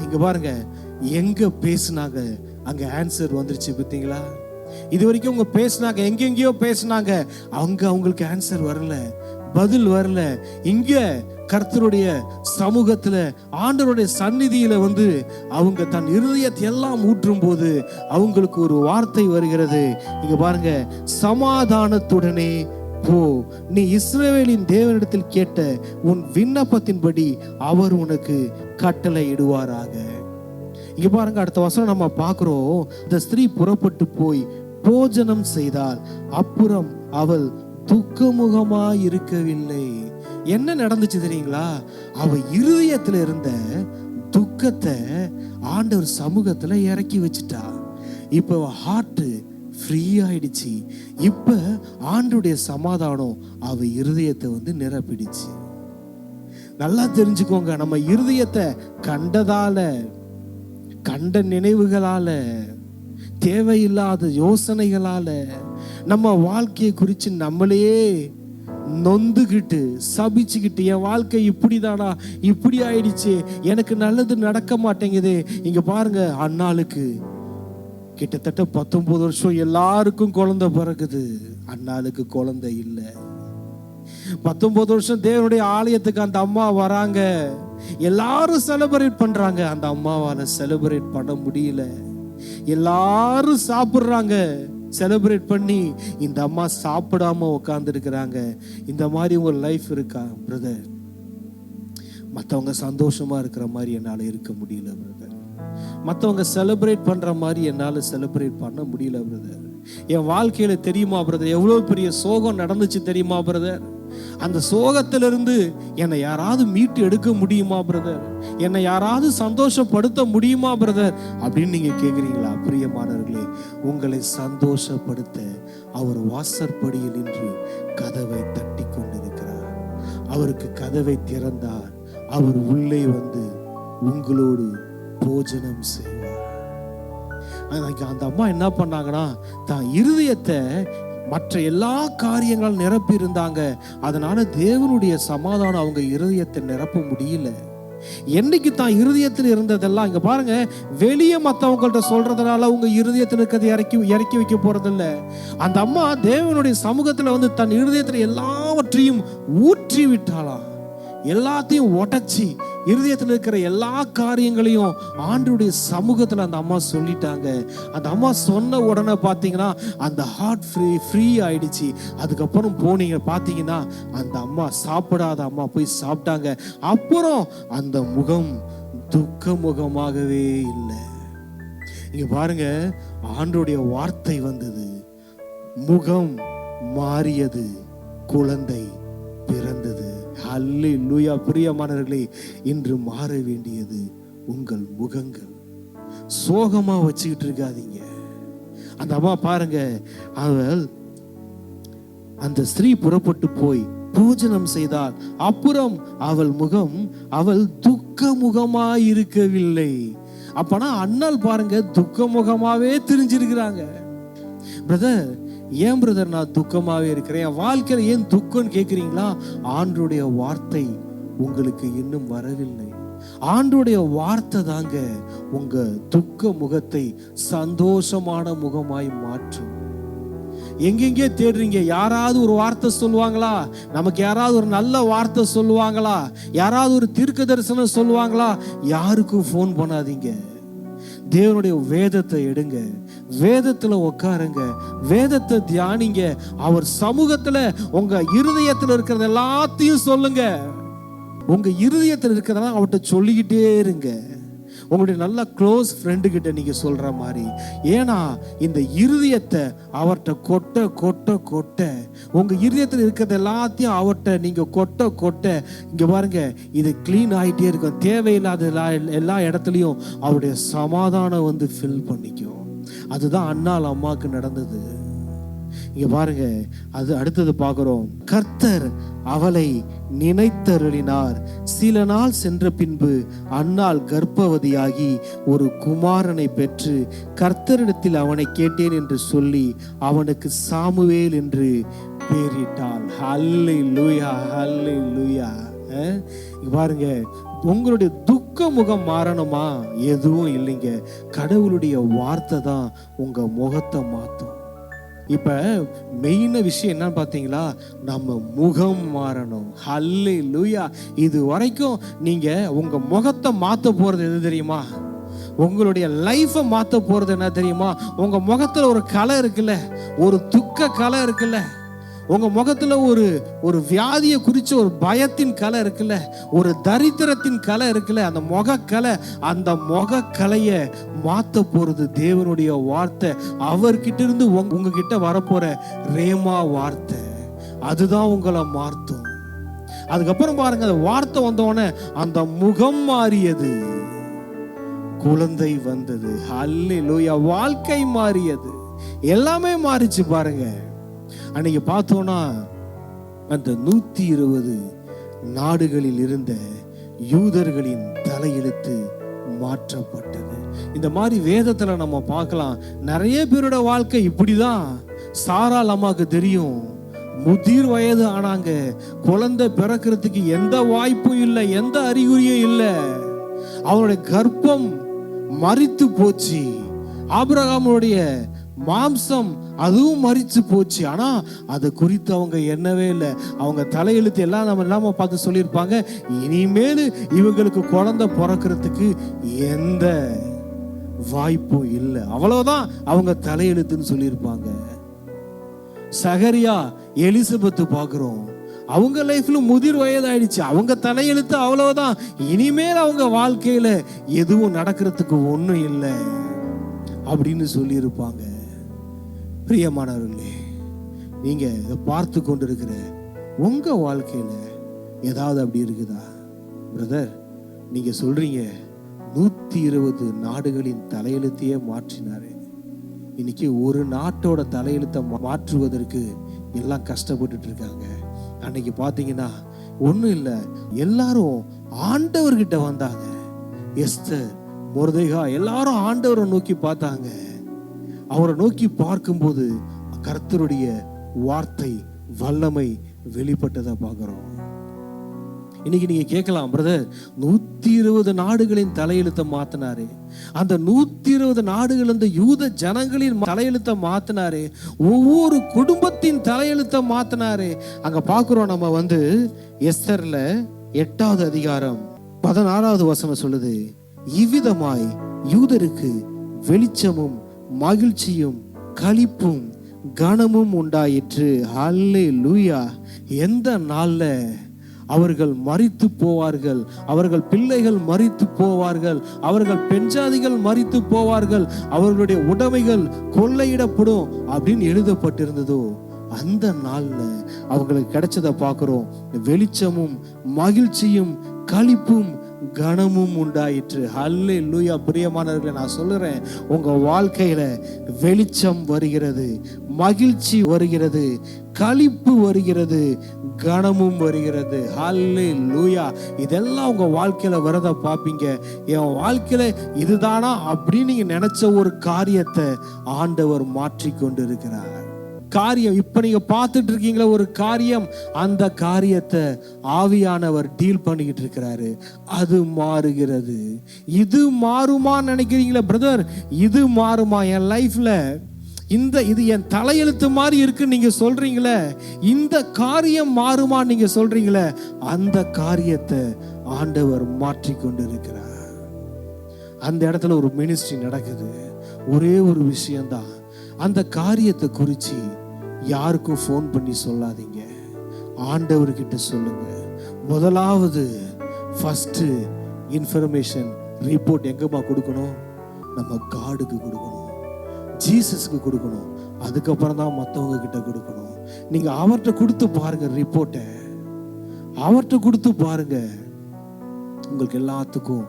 இங்க பாருங்க, எங்க பேசினாங்க அங்க ஆன்சர் வந்துருச்சு. பார்த்தீங்களா? இது வரைக்கும் அவங்க பேசினாங்க, எங்கெங்கயோ பேசினாங்க, அவங்களுக்கு ஆன்சர் வரல, பதில் வரல. இங்க கர்த்தருடைய சமூகத்துல ஆண்டவருடைய சந்நிதியில வந்து அவங்க தன் இருதயத்தை எல்லாம் ஊற்றும் போது அவங்களுக்கு ஒரு வார்த்தை வருகிறது. இங்க பாருங்க, சமாதானத்துடனே போ, நீ இஸ்ரவேலின் தேவனிடத்தில் கேட்ட உன் விண்ணப்பத்தின்படி அவர் உனக்கு கட்டளை இடுவாராக. இங்க பாருங்க, அடுத்த வசனம் நம்ம பார்க்கிறோம், இந்த ஸ்திரீ புறப்பட்டு போய் போஜனம் செய்தால் அப்புறம் அவள் துக்கமுகமா இருக்கவில்லை. என்ன நடந்துச்சு தெரியுங்களா? அவ இருதயத்துல இருந்த துக்கத்தை ஆண்டவர் சமூகத்துல இறக்கி வச்சுட்டா. இப்ப ஹார்ட் ஃப்ரீ ஆயிடுச்சு. இப்ப ஆண்டவருடைய சமாதானம் அவ இருதயத்தை வந்து நிரப்பிடுச்சு. நல்லா தெரிஞ்சுக்கோங்க, நம்ம இருதயத்தை கண்டதால, கண்ட நினைவுகளால, தேவையில்லாத யோசனைகளால, நம்ம வாழ்க்கையை குறித்து நம்மளையே நொந்துகிட்டு சபிச்சுக்கிட்டு, என் வாழ்க்கை இப்படிதானா, இப்படி ஆயிடுச்சு, எனக்கு நல்லது நடக்க மாட்டேங்குது. இங்க பாருங்க, அண்ணாளுக்கு கிட்டத்தட்ட 19 வருஷம் எல்லாருக்கும் குழந்தை பிறகுது, அண்ணாளுக்கு குழந்தை இல்லை. 19 வருஷம் தேவனுடைய ஆலயத்துக்கு அந்த அம்மா வராங்க, எல்லாரும் செலிப்ரேட் பண்றாங்க, அந்த அம்மாவால செலிப்ரேட் பண்ண முடியல. எல்லாரும் சாப்பிடுறாங்க, செலிப்ரேட் பண்ணி இந்த அம்மா சாப்பிடாம உட்கார்ந்து இருக்கிறாங்க. இந்த மாதிரி உங்க லைஃப் இருக்கா பிரதர்? மற்றவங்க சந்தோஷமா இருக்கிற மாதிரி என்னால இருக்க முடியல பிரதர், மற்றவங்க செலிப்ரேட் பண்ற மாதிரி என்னால செலிப்ரேட் பண்ண முடியல பிரதர். என் வாழ்க்கையில தெரியுமா பிரதர் எவ்வளவு பெரிய சோகம் நடந்துச்சு தெரியுமா பிரதர்? அந்த சோகத்திலிருந்து என்னை யாராவது மீட்டு எடுக்க முடியுமா பிரதர்? என்னை யாராவது சந்தோஷப்படுத்த முடியுமா பிரதர் அப்படின்னு நீங்க கேக்குறீங்களா? பிரியமானவர்களே, உங்களை சந்தோஷப்படுத்த அவர் வாசற்படியில் நின்று கதவை தட்டி கொண்டிருக்கிறார். அவருக்கு கதவை திறந்தார், அவர் உள்ளே வந்து உங்களோடு போஜனம் செய்வார். அந்த அம்மா என்ன பண்ணாங்கன்னா, தான் இருதயத்தை மற்ற எல்லா காரியங்களும் நிரப்பி இருந்தாங்க. அதனால தேவனுடைய சமாதானம் அவங்க இருதயத்தை நிரப்ப முடியல. என்னைக்கு தான் இருதயத்தில் இருந்ததெல்லாம், இங்க பாருங்க, வெளியே மற்றவங்கள்ட்ட சொல்றதுனால உங்க இருதயத்தில் இருக்கிறது இறக்கி வைக்க போறதில்ல. அந்த அம்மா தேவனுடைய சமூகத்துல வந்து தன் இருதயத்துல எல்லாவற்றையும் ஊற்றி விட்டாளாம். எல்லாத்தையும் உடைச்சி இருதயத்தில் இருக்கிற எல்லா காரியங்களையும் ஆண்டவருடைய சமூகத்துல அந்த அம்மா சொல்லிட்டாங்க. அந்த அம்மா சொன்ன உடனே பாத்தீங்கன்னா அந்த ஹார்ட் ஃப்ரீ ஆயிடுச்சு. அதுக்கப்புறம் போனீங்க பாத்தீங்கன்னா அந்த அம்மா, சாப்பிடாத அம்மா போய் சாப்பிட்டாங்க. அப்புறம் அந்த முகம் துக்க முகமாகவே இல்லை. இங்க பாருங்க, ஆண்டவருடைய வார்த்தை வந்தது, முகம் மாறியது, குழந்தை பிறந்தது. அல்லேலூயா. பிரியமானவர்களே, இன்று மாற வேண்டியது உங்கள் முகங்கள். சோகமா வச்சுக்கிட்டு இருக்காதீங்க. அந்த அம்மா பாருங்க, அவள் அந்த ஸ்திரீ புறப்பட்டு போய் போஜனம் செய்தாள். அப்புறம் அவள் துக்க முகமாய் இருக்கவில்லை. அப்பனா அண்ணால் பாருங்க துக்க முகமாவே தெரிஞ்சிருக்கிறாங்க. பிரதர், ஏன் பிரதர் நான் துக்கமாவே இருக்கிறேன், என் வாழ்க்கையில ஏன் துக்கம்னு கேக்குறீங்களா? ஆண்டவருடைய வார்த்தை உங்களுக்கு இன்னும் வரவில்லை. ஆண்டவருடைய வார்த்தை தாங்க உங்க துக்க முகத்தை சந்தோஷமான முகமாய் மாற்றும். எங்கெங்கே தேடுறீங்க? யாராவது ஒரு வார்த்தை சொல்லுவாங்களா? நமக்கு யாராவது ஒரு நல்ல வார்த்தை சொல்லுவாங்களா? யாராவது ஒரு தீர்க்க தரிசனம் சொல்லுவாங்களா? யாருக்கும் ஃபோன் பண்ணாதீங்க. தேவனுடைய வேதத்தை எடுங்க, வேதத்துல உட்காருங்க, வேதத்தை தியானிங்க. அவர் சமூகத்துல உங்க இருதயத்துல இருக்கிறது எல்லாத்தையும் சொல்லுங்க. உங்க இருதயத்தில் இருக்கிறதா அவர்கிட்ட சொல்லிக்கிட்டே இருங்க. உங்களுடைய நல்ல க்ளோஸ் ஃப்ரெண்டு கிட்ட நீங்க சொல்ற மாதிரி. ஏன்னா இந்த இருதயத்தை அவர்கிட்ட கொட்ட கொட்ட கொட்ட, உங்க இருதயத்தில் இருக்கிறது எல்லாத்தையும் அவர்கிட்ட நீங்க கொட்ட கொட்ட, இங்க பாருங்க, இது கிளீன் ஆகிட்டே இருக்கும். தேவையில்லாத எல்லா இடத்துலையும் அவருடைய சமாதானம் வந்து ஃபில் பண்ணிக்கும். அதுதான் அன்னாள் அம்மாவுக்கு நடந்தது. இங்க பாருங்க, அது அடுத்தது பார்க்கிறோம். கர்த்தர் அவளை நினைத்தருளினார். சில நாள் சென்ற பின்பு அன்னாள் கர்ப்பவதியாகி ஒரு குமாரனை பெற்று கர்த்தரிடத்தில் அவனை கேட்டேன் என்று சொல்லி அவனுக்கு சாமுவேல் என்று பெயரிட்டாள். ஹல்லேலூயா, ஹல்லேலூயா. பாருங்க, உங்களுடைய துக்க முகம் மாறணுமா? எதுவும் இல்லைங்க. கடவுளுடைய வார்த்தை தான் உங்க முகத்தை மாற்றும். இப்ப மெயின விஷயம் என்ன பார்த்தீங்களா? நம்ம முகம் மாறணும். ஹல்லேலூயா. இது வரைக்கும் நீங்க உங்க முகத்தை மாத்த போறது எது தெரியுமா? உங்களுடைய லைஃபை மாத்த போறது என்ன தெரியுமா? உங்க முகத்துல ஒரு கலை இருக்குல்ல, ஒரு துக்க கலை இருக்குல்ல, உங்க முகத்துல ஒரு வியாதியை குறிச்ச ஒரு பயத்தின் கலை இருக்குல்ல, ஒரு தரித்திரத்தின் கலை இருக்குல்ல, அந்த முகக்கலை, அந்த முகக்கலைய மாத்த போறது தேவனுடைய வார்த்தை. அவர்கிட்ட இருந்து உங்ககிட்ட வரப்போற ரேமா வார்த்தை, அதுதான் உங்களை மாற்றும். அதுக்கப்புறம் பாருங்க, அந்த வார்த்தை வந்தோடனே அந்த முகம் மாறியது, குழந்தை வந்தது. ஹல்லேலூயா. வாழ்க்கை மாறியது, எல்லாமே மாறிச்சு. பாருங்க, அன்னைக்கு பார்த்தோம்னா அந்த 120 நாடுகளில் இருந்த யூதர்களின் தலையெழுத்து மாற்றப்பட்டது. இந்த மாதிரி வேதத்துல நம்ம பார்க்கலாம். நிறைய பேரோட வாழ்க்கை இப்படிதான். சாராள் அம்மாவுக்கு தெரியும், முதிர் வயது ஆனாங்க, குழந்தை பிறக்கிறதுக்கு எந்த வாய்ப்பும் இல்லை, எந்த அறிகுறியும் இல்லை. அவருடைய கர்ப்பம் மரித்து போச்சு. ஆபிரகாமுடைய மாம்சம் அதுவும் மரிச்சு போச்சு. ஆனா அது குறித்து அவங்க எண்ணவே இல்லை. அவங்க தலையெழுத்து எல்லாம் நம்ம இல்லாம பார்த்து சொல்லியிருப்பாங்க, இனிமேல் இவங்களுக்கு குழந்தை பிறக்கிறதுக்கு எந்த வாய்ப்பும் இல்லை, அவ்வளவுதான் அவங்க தலையெழுத்துன்னு சொல்லியிருப்பாங்க. சகரியா, எலிசபெத்து பார்க்கிறோம், அவங்க லைஃப்ல முதிர் வயதாயிடுச்சு, அவங்க தலையெழுத்து அவ்வளவுதான், இனிமேல் அவங்க வாழ்க்கையில எதுவும் நடக்கிறதுக்கு ஒண்ணும் இல்லை அப்படின்னு சொல்லியிருப்பாங்க. பிரியமானவர்களே, நீங்க பார்த்து கொண்டிருக்கிற உங்க வாழ்க்கையில ஏதாவது அப்படி இருக்குதா? பிரதர், நீங்க சொல்றீங்க 120 நாடுகளின் தலையெழுத்தையே மாற்றினாரு. இன்னைக்கு ஒரு நாட்டோட தலையெழுத்தை மாற்றுவதற்கு எல்லாம் கஷ்டப்பட்டுட்டு இருக்காங்க. அன்னைக்கு பாத்தீங்கன்னா ஒண்ணும் இல்லை, எல்லாரும் ஆண்டவர்கிட்ட வந்தாங்க. எஸ்தர், மொர்தெகா எல்லாரும் ஆண்டவரை நோக்கி பார்த்தாங்க. அவரை நோக்கி பார்க்கும்போது கர்த்தருடைய வார்த்தை வல்லமை வெளிப்பட்டதை பார்க்கிறோம். இன்னைக்கு நீங்க கேட்கலாம், பிரதர் 120 நாடுகளின் தலையெழுத்தை மாத்தினாரு, அந்த 120 நாடுகள் அந்த யூத ஜனங்களின் தலையெழுத்தை மாத்தினாரு, ஒவ்வொரு குடும்பத்தின் தலையெழுத்தை மாத்தினாரு. அங்க பாக்குறோம் நம்ம எஸ்தர்ல 8வது அதிகாரம் 16வது வசனம் சொல்லுது, இவ்விதமாய் யூதருக்கு வெளிச்சமும் மகிழ்ச்சியும் களிப்பும் கனமும் உண்டாயிற்று. ஹல்லேலூயா. எந்த நாள்ல அவர்கள் மரித்து போவார்கள், அவர்கள் பிள்ளைகள் மரித்து போவார்கள், அவர்கள் பெண்ஜாதிகள் மரித்து போவார்கள், அவர்களுடைய உடைமைகள் கொள்ளையிடப்படும் அப்படின்னு எழுதப்பட்டிருந்ததோ அந்த நாள்ல அவங்களுக்கு கிடைச்சதை பார்க்கிறோம். வெளிச்சமும் மகிழ்ச்சியும் களிப்பும் கனமும் உண்டாயிற்று. ஹல்லேலூயா. பிரியமானவர்களே, நான் சொல்லுறேன், உங்க வாழ்க்கையில வெளிச்சம் வருகிறது, மகிழ்ச்சி வருகிறது, களிப்பு வருகிறது, கனமும் வருகிறது. ஹல்லேலூயா. இதெல்லாம் உங்க வாழ்க்கையில வரத பாப்பீங்க. என் வாழ்க்கையில இதுதானா அப்படின்னு நீங்க நினைச்ச ஒரு காரியத்தை ஆண்டவர் மாற்றி கொண்டு இருக்கிறார். காரியம் இப்ப நீங்க பார்த்துட்டு இருக்கீங்களா ஒரு காரியம், அந்த காரியத்தை ஆவியானவர் டீல் பண்ணிக்கிட்டு இருக்கிறாரு. அது மாறுகிறது. இது மாறுமா நினைக்கிறீங்களா பிரதர்? இது மாறுமா என் லைஃப்ல? இது என் தலையெழுத்து மாதிரி இருக்கு நீங்க சொல்றீங்களே, இந்த காரியம் மாறுமா நீங்க சொல்றீங்களே, அந்த காரியத்தை ஆண்டவர் மாற்றி கொண்டு இருக்கிறார். அந்த இடத்துல ஒரு மினிஸ்ட்ரி நடக்குது. ஒரே ஒரு விஷயம்தான், அந்த காரியத்தை குறித்து யாருக்கும் ஃபோன் பண்ணி சொல்லாதீங்க, ஆண்டவர்கிட்ட சொல்லுங்க. முதலாவது ஃபர்ஸ்ட் இன்ஃபர்மேஷன் ரிப்போர்ட் எங்கம்மா கொடுக்கணும்? நம்ம காடுக்கு கொடுக்கணும், ஜீசஸ்க்கு கொடுக்கணும். அதுக்கப்புறம் தான் மற்றவங்க கிட்ட கொடுக்கணும். நீங்க அவர்கிட்ட கொடுத்து பாருங்க, ரிப்போர்ட்டை அவர்கிட்ட கொடுத்து பாருங்க, உங்களுக்கு எல்லாத்துக்கும்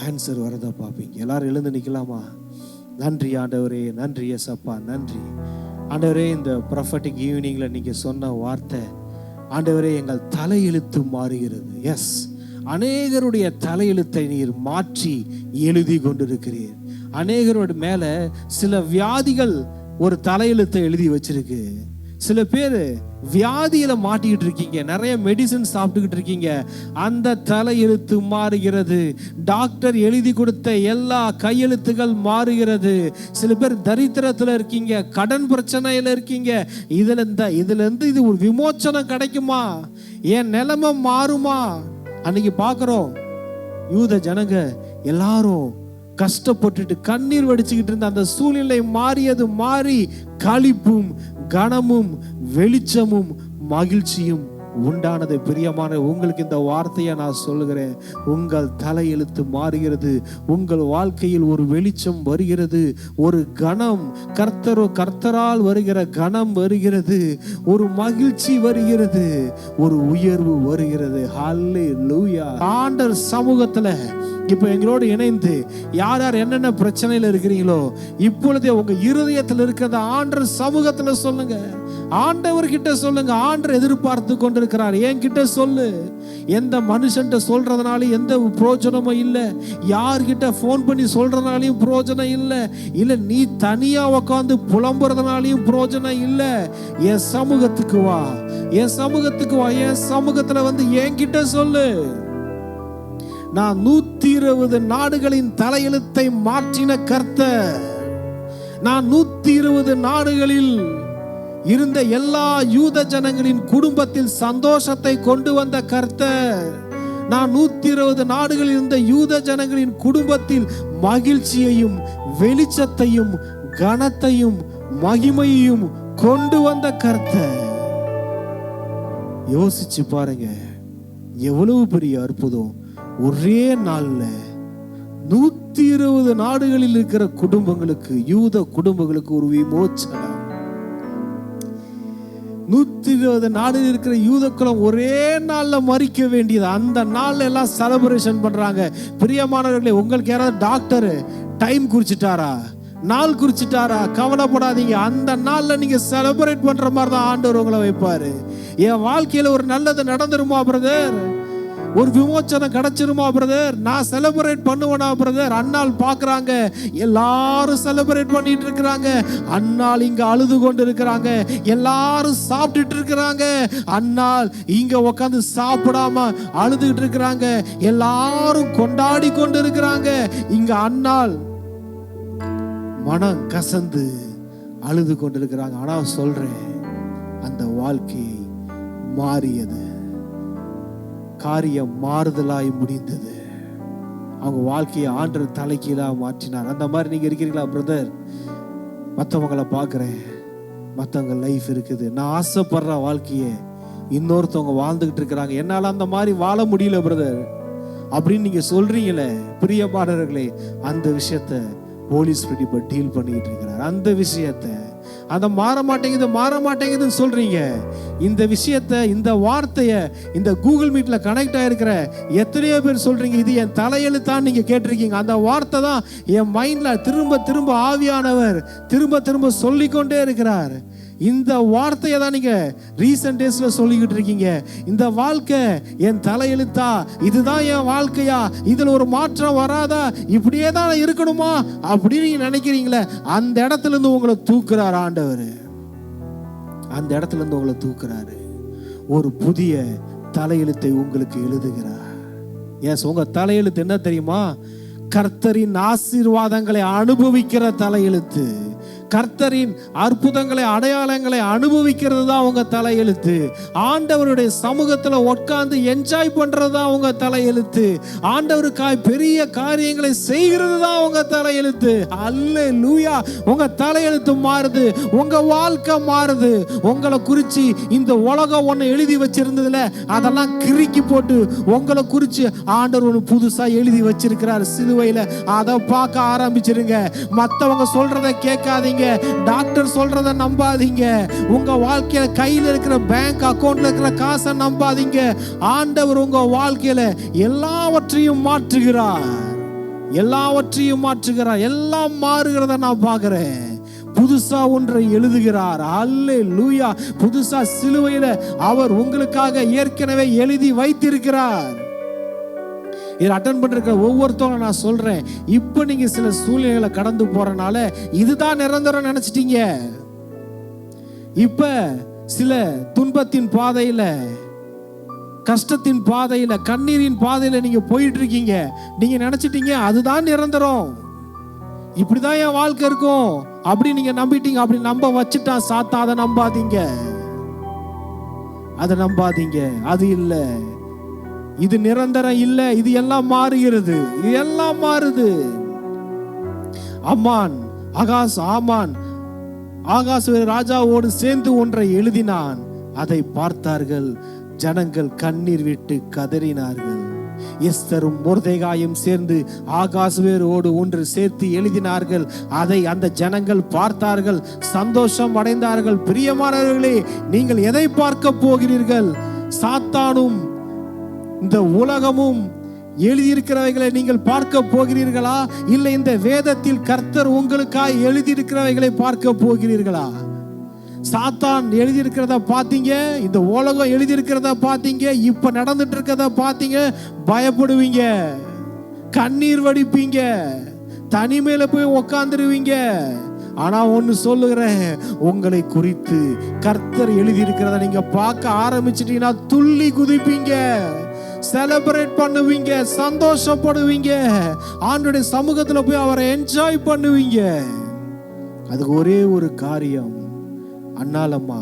ஆன்சர் வரதா பார்ப்பீங்க. எல்லாரும் எழுந்து நிற்கலாமா? நன்றி ஆண்டவரே, நன்றி ஏசப்பா, நன்றி ஆண்டவரே. இந்த ப்ரொஃபட்டிக் ஈவினிங்ல நீங்க சொன்ன வார்த்தை ஆண்டவரே, எங்கள் தலையெழுத்து மாறுகிறது. எஸ், அநேகருடைய தலையெழுத்தை நீர் மாற்றி எழுதி கொண்டிருக்கிறீர். அநேகரோட மேல சில வியாதிகள் ஒரு தலையெழுத்தை எழுதி வச்சிருக்கு. சில பேர் வியாதியில மாட்டிக்கிட்டு இருக்கீங்க, நிறைய மெடிசன் சாப்பிட்டுக்கிட்டு இருக்கீங்க. அந்த தலையெழுத்து மாறுகிறது. டாக்டர் எழுதி கொடுத்த எல்லா கையெழுத்துகள் மாறுகிறது. சில பேர் தரித்திரத்துல இருக்கீங்க, கடன் பிரச்சனையில இருக்கீங்க. இதுல இருந்து இது ஒரு விமோச்சனம் கிடைக்குமா? என் நிலைமை மாறுமா? அன்னைக்கு பாக்குறோம், யூத ஜனங்க எல்லாரும் கஷ்டப்பட்டுட்டு கண்ணீர் வடிச்சுக்கிட்டு இருந்த அந்த சூழ்நிலை மாறியது. மாறி களிப்பும் கனமும் வெளிச்சமும் மகிழ்ச்சியும் உண்டானது. பிரியமான உங்களுக்கு இந்த வார்த்தையை நான் சொல்லுகிறேன், உங்கள் தலையெழுத்து மாறுகிறது. உங்கள் வாழ்க்கையில் ஒரு வெளிச்சம் வருகிறது, ஒரு கனம், கர்த்தரால் வருகிற கனம் வருகிறது, ஒரு மகிழ்ச்சி வருகிறது, ஒரு உயர்வு வருகிறது. ஹல்லேலூயா. ஆண்டவர் சமூகத்துல இப்ப எங்களோடு இணைந்து யார் யார் என்னென்ன பிரச்சனையில இருக்கிறீங்களோ இப்பொழுதே உங்க இருதயத்தில் இருக்கிறத ஆண்டவர் சமூகத்துல சொல்லுங்க, ஆண்டவர்கிட்ட சொல்லுங்க. ஆண்டவர் எதிர்பார்த்து கொண்டிருக்கிறார். என்கிட்ட சொல்லு. எந்த மனுஷன்ட்ட சொல்றதுனாலும் எந்த பிரயோஜனமும் இல்லை, யார்கிட்ட போன் பண்ணி சொல்றதுனாலையும் பிரயோஜனம் இல்லை, இல்ல நீ தனியா உட்காந்து புலம்புறதுனாலையும் பிரயோஜனம் இல்லை. என் சமூகத்துக்கு வா, என் சமூகத்துக்கு வா, என் சமூகத்துல வந்து என்கிட்ட சொல்லு. நான் 120 நாடுகளின் தலையெழுத்தை மாற்றின கர்த்தர். நான் 120 நாடுகளில் இருந்த எல்லா யூத ஜனங்களின் குடும்பத்தில் சந்தோஷத்தை கொண்டு வந்த கர்த்தர். நான் 120 நாடுகளில் இருந்த யூத ஜனங்களின் குடும்பத்தில் மகிழ்ச்சியையும் வெளிச்சத்தையும் கனத்தையும் மகிமையையும் கொண்டு வந்த கர்த்தர். யோசிச்சு பாருங்க, எவ்வளவு பெரிய அற்புதம். ஒரே நாள்ல 120 நாடுகளில் இருக்கிற குடும்பங்களுக்கு, யூத குடும்பங்களுக்கு ஒரு விமோச்சனம். 120 நாடுகளில் இருக்கிற யூத குலம் ஒரே நாள்ல மறிக்க வேண்டியது. அந்த நாள்ல எல்லாம் செலிப்ரேஷன் பண்றாங்க. பிரியமானவர்களே, உங்களுக்கு யாராவது டாக்டர் டைம் குறிச்சிட்டாரா, நாள் குறிச்சிட்டாரா? கவலைப்படாதீங்க. அந்த நாள்ல நீங்க செலிப்ரேட் பண்ற மாதிரி தான் ஆண்டவர் உங்களை வைப்பாரு. என் வாழ்க்கையில ஒரு நல்லது நடந்துருமா பிரதர்? ஒரு விமோச்சனம் கிடைச்சிருமா பிரதர்? நான் செலிப்ரேட் பண்ணுவேனா பிரதர்? அண்ணால் பாக்குறாங்க, எல்லாரும் செலிப்ரேட் பண்ணிட்டு இருக்கிறாங்க. அண்ணால் இங்க அழுது கொண்டு இருக்கிறாங்க, எல்லாரும் சாப்பிட்டுட்டு இருக்கிறாங்க. அண்ணால் இங்க உட்காந்து சாப்பிடாம அழுதுகிட்டு இருக்கிறாங்க. எல்லாரும் கொண்டாடி கொண்டு இருக்கிறாங்க. இங்க அண்ணால் மனம் கசந்து அழுது கொண்டு இருக்கிறாங்க. ஆனா சொல்றேன், அந்த வாழ்க்கை மாறியது. காரியம் மாறுதலாய் முடிந்தது. அவங்க வாழ்க்கையை ஆண்டவர் தலைக்கீழா மாற்றினார். அந்த மாதிரி நீங்க இருக்கிறீங்களா பிரதர்? மற்றவங்களை பார்க்குறேன், மற்றவங்க லைஃப் இருக்குது, நான் ஆசைப்படுற வாழ்க்கையை இன்னொருத்தவங்க வாழ்ந்துகிட்டு இருக்கிறாங்க, என்னால் அந்த மாதிரி வாழ முடியல பிரதர் அப்படின்னு நீங்க சொல்றீங்களே, பிரியமானவர்களே, அந்த விஷயத்த ஹோலி ஸ்பிரிட் இப்ப டீல் பண்ணிட்டு இருக்கிறார். அந்த விஷயத்தை அந்த மாற மாட்டேங்குதுன்னு சொல்றீங்க. இந்த விஷயத்தை, இந்த வார்த்தையை இந்த கூகுள் மீட்ல கனெக்ட் ஆயிருக்கிற எத்தனையோ பேர் சொல்றீங்க, இது என் தலையெழுத்தான் நீங்க கேட்டிருக்கீங்க. அந்த வார்த்தை தான் என் மைண்ட்ல திரும்ப திரும்ப ஆவியானவர் திரும்ப திரும்ப சொல்லிக்கொண்டே இருக்கிறார். இந்த வார்த்தையை தான் நீங்க ரீசன்ட் டேஸ்ல சொல்லிக்கிட்டு இருக்கீங்க. இந்த வாழ்க்கை என் தலையெழுத்தா, இதுதான் என் வாழ்க்கையா, இதுல ஒரு மாற்றம் வராதா, இப்படியே தான் இருக்கணுமா அப்படின்னு நீங்க நினைக்கிறீங்களே, அந்த இடத்துல இருந்து உங்களை தூக்குறாரு ஆண்டவர். அந்த இடத்துல இருந்து உங்களை தூக்குறாரு. ஒரு புதிய தலையெழுத்தை உங்களுக்கு எழுதுகிறார். எஸ், உங்க தலையெழுத்து என்ன தெரியுமா? கர்த்தரின் ஆசீர்வாதங்களை அனுபவிக்கிற தலையெழுத்து. கர்த்தரின் அற்புதங்களை, அடையாளங்களை அனுபவிக்கிறது தான் உங்க தலையெழுத்து. ஆண்டவருடைய சமூகத்துல உட்கார்ந்து என்ஜாய் பண்றது தான் உங்க தலையெழுத்து. ஆண்டவருக்காய் பெரிய காரியங்களை செய்கிறது தான் உங்க தலையெழுத்து. அல்லேலூயா. உங்க தலையெழுத்து மாறுது, உங்க வாழ்க்கை மாறுது. உங்களை குறிச்சு இந்த உலகம் ஒண்ணு எழுதி வச்சிருந்ததுல அதெல்லாம் கிறுக்கி போட்டு உங்களை குறிச்சு ஆண்டவர் ஒன்று புதுசா எழுதி வச்சிருக்கிறார் சிலுவையில. அதை பார்க்க ஆரம்பிச்சிருங்க. மற்றவங்க சொல்றதை கேட்காதீங்க, டாக்டர் சொல்றத நம்பாதீங்க, உங்க வாழ்க்கையில கையில் இருக்கிற பேங்க் அக்கவுண்ட்ல இருக்கிற காசை நம்பாதீங்க. ஆண்டவர் உங்க வாழ்க்கையில எல்லாவற்றையும் மாற்றுகிறார். எல்லாவற்றையும் மாற்றுகிறார். எல்லாம் மாறுகிறத நான் பார்க்கிறேன். புதுசா ஒன்றை எழுதுகிறார். அல்லேலூயா. புதுசா சிலுவையில அவர் உங்களுக்காக ஏற்கனவே எழுதி வைத்திருக்கிறார். இதை அட்டன் பண்ணிருக்க ஒவ்வொருத்தவங்க நான் சொல்றேன், இப்ப நீங்க சில சூழ்நிலைகளை கடந்து போறனால இதுதான் நிரந்தரம் நினைச்சிட்டீங்க. இப்ப சில துன்பத்தின் பாதையில, கஷ்டத்தின் பாதையில, கண்ணீரின் பாதையில நீங்க போயிட்டு இருக்கீங்க. நீங்க நினைச்சிட்டீங்க அதுதான் நிரந்தரம், இப்படிதான் என் வாழ்க்கை இருக்கும் அப்படி நீங்க நம்பிட்டீங்க. அப்படி நம்ப வச்சுட்டா சாத்தா. அதை நம்பாதீங்க, அதை நம்பாதீங்க. அது இல்லை, இது நிரந்தரம் இல்லை. இது எல்லாம் மாறுகிறது, இது எல்லாம் மாறுது. ஆமான் ஆகாஸ் ராஜாவோடு சேர்ந்து ஒன்றை எழுதினான். அதை பார்த்தார்கள், ஜனங்கள் கண்ணீர் விட்டு கதறினார்கள். எஸ்தரும் மொர்தெகாயும் சேர்ந்து ஆகாசுவேரோடு ஒன்று சேர்த்து எழுதினார்கள். அதை அந்த ஜனங்கள் பார்த்தார்கள், சந்தோஷம் அடைந்தார்கள். பிரியமானவர்களே, நீங்கள் எதை பார்க்க போகிறீர்கள்? சாத்தானும் இந்த உலகமும் எழுதியிருக்கிறவைகளை நீங்கள் பார்க்க போகிறீர்களா? இல்லை இந்த வேதத்தில் கர்த்தர் உங்களுக்காய் எழுதியிருக்கிறவைகளை பார்க்க போகிறீர்களா? சாத்தான் எழுதியிருக்கிறத பார்த்தீங்க, இந்த உலகம் எழுதியிருக்கிறத பார்த்தீங்க, இப்ப நடந்துட்டு இருக்கிறத பார்த்தீங்க, பயப்படுவீங்க, கண்ணீர் வடிப்பீங்க, தனிமையில போய் உக்காந்துருவீங்க. ஆனா ஒன்னு சொல்லுகிறேன், உங்களை குறித்து கர்த்தர் எழுதியிருக்கிறத நீங்க பார்க்க ஆரம்பிச்சிட்டீங்கன்னா துள்ளி குதிப்பீங்க, செலிப்ரேட் பண்ணுவீங்க, சந்தோஷப்படுவீங்க, ஆண்டவருடைய சமூகத்துல போய் அவரை என்ஜாய் பண்ணுவீங்க. அதுக்கு ஒரே ஒரு காரியம். அண்ணாலம்மா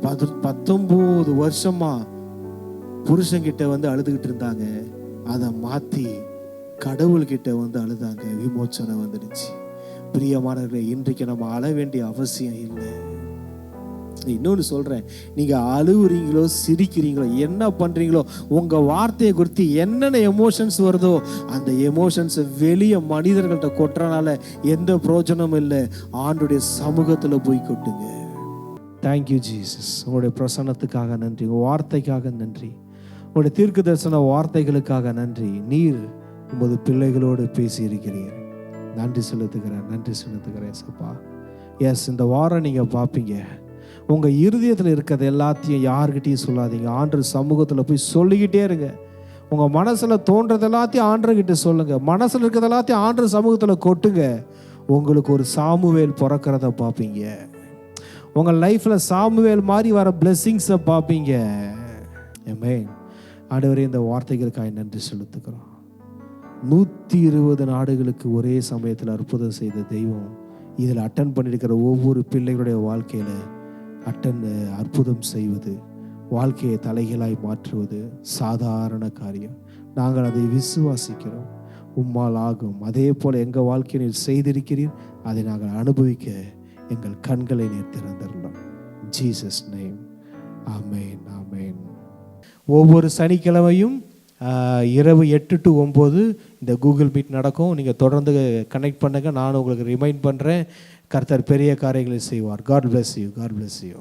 19 வருஷமா புருஷன்கிட்ட வந்து அழுதுகிட்டு இருந்தாங்க. அதை மாத்தி கடவுள்கிட்ட வந்து அழுதாங்க. விமோச்சனம் வந்துடுச்சு. பிரியமானவர்களே, இன்றைக்கு நம்ம அழ வேண்டிய அவசியம் இல்லை. இன்னொன்று சொல்றேன், நீங்க அழுவுறீங்களோ சிரிக்கிறீங்களோ என்ன பண்றீங்களோ, உங்க வார்த்தையை குறித்து என்னென்ன எமோஷன்ஸ் வருதோ அந்த எமோஷன்ஸ் வெளியே மனிதர்கள்ட்ட கொட்டுறனால எந்த பிரயோஜனமும் இல்லை. ஆண்டுடைய சமூகத்துல போய் கொட்டுங்க. Thank you Jesus. உங்களுடைய பிரசன்னத்துக்காக நன்றி, உங்க வார்த்தைக்காக நன்றி, உங்களுடைய தீர்க்க தரிசன வார்த்தைகளுக்காக நன்றி. நீர் உமது பிள்ளைகளோடு பேசி இருக்கிறீர். நன்றி செலுத்துகிறேன் சப்பா. எஸ், இந்த வாரம் நீங்க பார்ப்பீங்க, உங்க இருதயத்தில் இருக்கிறது எல்லாத்தையும் யாருக்கிட்டையும் சொல்லாதீங்க. ஆண்டவர் சமூகத்தில் போய் சொல்லிக்கிட்டே இருங்க. உங்க மனசுல தோன்றது எல்லாத்தையும் ஆண்டவர்கிட்ட சொல்லுங்க. மனசுல இருக்கிறது எல்லாத்தையும் ஆண்டவர் சமூகத்தில் கொட்டுங்க. உங்களுக்கு ஒரு சாமுவேல் பிறக்கிறத பார்ப்பீங்க. உங்க லைஃப்ல சாமுவேல் மாதிரி வர பிளெஸிங்ஸை பார்ப்பீங்க. ஆமென். ஆண்டவரே, இந்த வார்த்தைகளுக்காக நன்றி செலுத்துக்கிறோம். 120 நாடுகளுக்கு ஒரே சமயத்தில் அற்புதம் செய்த தெய்வம் இதில் அட்டன் பண்ணியிருக்கிற ஒவ்வொரு பிள்ளைகளுடைய வாழ்க்கையில அற்புதம் செய்வது, வாழ்க்கையை தலைகளாய் மாற்றுவது சாதாரண காரியம். நாங்கள் அதை விசுவாசிக்கிறோம். உம்மால் ஆகும். அதே போல எங்கள் வாழ்க்கையை நீர் செய்திருக்கிறீர். அதை நாங்கள் அனுபவிக்க எங்கள் கண்களை நீர் திறந்துள்ளோம். Jesus name. ஆமென், ஆமென். ஒவ்வொரு சனிக்கிழமையும் இரவு 8 to 9 இந்த கூகுள் மீட் நடக்கும். நீங்கள் தொடர்ந்து கனெக்ட் பண்ணுங்கள். நான் உங்களுக்கு ரிமைண்ட் பண்ணுறேன். கர்த்தர் பெரிய காரியங்களை செய்வார். God bless you.